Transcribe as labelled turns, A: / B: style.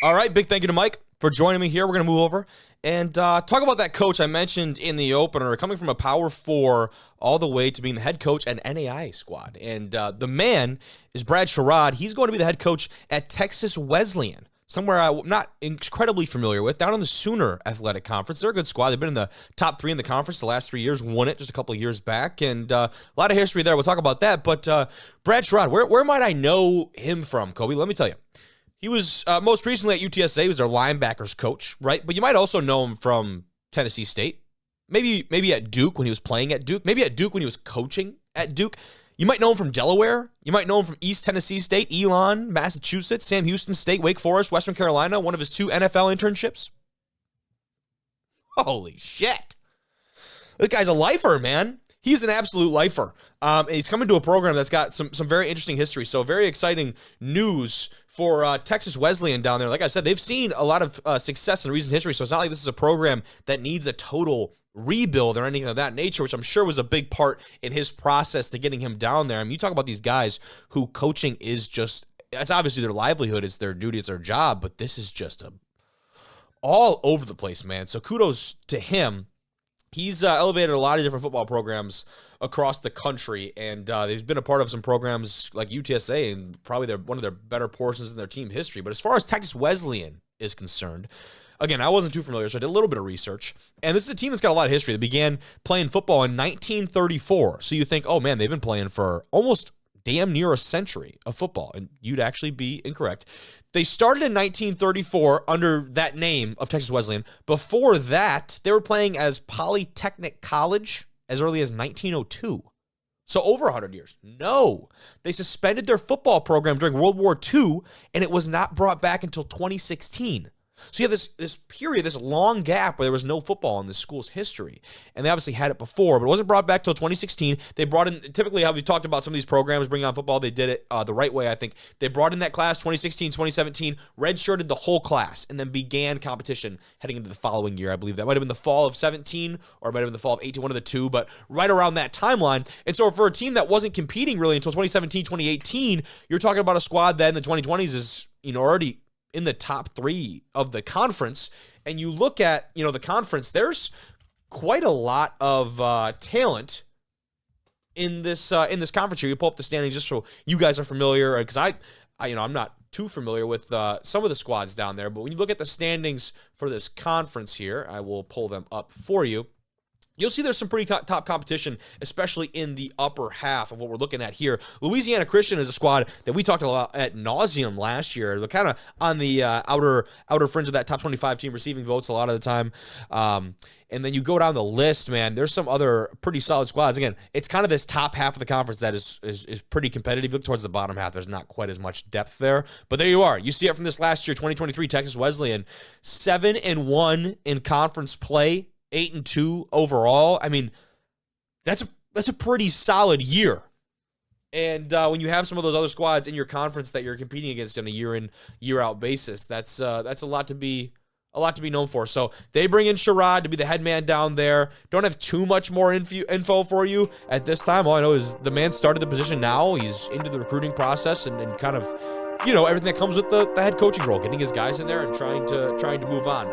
A: All right, big thank you to Mike for joining me here. We're going to move over and talk about that coach I mentioned in the opener, coming from a Power 4 all the way to being the head coach at NAIA squad. And the man is Brad Sherrod. He's going to be the head coach at Texas Wesleyan, somewhere I'm not incredibly familiar with, down in the Sooner Athletic Conference. They're a good squad. They've been in the top 3 in the conference the last 3 years, won it just a couple of years back, and a lot of history there. We'll talk about that. But Brad Sherrod, where might I know him from, Kobe? Let me tell you. He was most recently at UTSA. He was their linebackers coach, right? But you might also know him from Tennessee State. Maybe at Duke when he was playing at Duke. Maybe at Duke when he was coaching at Duke. You might know him from Delaware. You might know him from East Tennessee State, Elon, Massachusetts, Sam Houston State, Wake Forest, Western Carolina, one of his 2 NFL internships. Holy shit. This guy's a lifer, man. He's an absolute lifer. He's coming to a program that's got some very interesting history. So very exciting news for Texas Wesleyan down there. Like I said, they've seen a lot of success in recent history. So it's not like this is a program that needs a total rebuild or anything of that nature, which I'm sure was a big part in his process to getting him down there. I mean, you talk about these guys who coaching is just, it's obviously their livelihood, it's their duty, it's their job, but this is just all over the place, man. So kudos to him. He's elevated a lot of different football programs across the country, and he's been a part of some programs like UTSA and probably one of their better portions in their team history. But as far as Texas Wesleyan is concerned, again, I wasn't too familiar, so I did a little bit of research. And this is a team that's got a lot of history. They began playing football in 1934. So you think, oh, man, they've been playing for almost damn near a century of football. And you'd actually be incorrect. They started in 1934 under that name of Texas Wesleyan. Before that, they were playing as Polytechnic College as early as 1902. So over 100 years. No. They suspended their football program during World War II, and it was not brought back until 2016. So you have this period, this long gap where there was no football in this school's history. And they obviously had it before, but it wasn't brought back till 2016. They brought in, typically how we talked about some of these programs bringing on football, they did it the right way, I think. They brought in that class 2016, 2017, redshirted the whole class, and then began competition heading into the following year. I believe that might have been the fall of 17, or it might have been the fall of 18, one of the two, but right around that timeline. And so for a team that wasn't competing really until 2017, 2018, you're talking about a squad that in the 2020s is, already in the top 3 of the conference. And you look at, the conference, there's quite a lot of talent in this conference here. You pull up the standings just so you guys are familiar, because I'm not too familiar with some of the squads down there, but when you look at the standings for this conference here, I will pull them up for you. You'll see there's some pretty top competition, especially in the upper half of what we're looking at here. Louisiana Christian is a squad that we talked about at nauseum last year. They're kind of on the outer fringe of that top 25 team, receiving votes a lot of the time. And then you go down the list, man, there's some other pretty solid squads. Again, it's kind of this top half of the conference that is pretty competitive. Look towards the bottom half, there's not quite as much depth there. But there you are. You see it from this last year, 2023, Texas Wesleyan, 7-1 in conference play. 8-2 overall. I mean, that's a pretty solid year. And when you have some of those other squads in your conference that you're competing against on a year in, year out basis, that's a lot to be known for. So they bring in Sherrod to be the head man down there. Don't have too much more info for you at this time. All I know is the man started the position now. He's into the recruiting process and kind of, everything that comes with the head coaching role, getting his guys in there and trying to move on.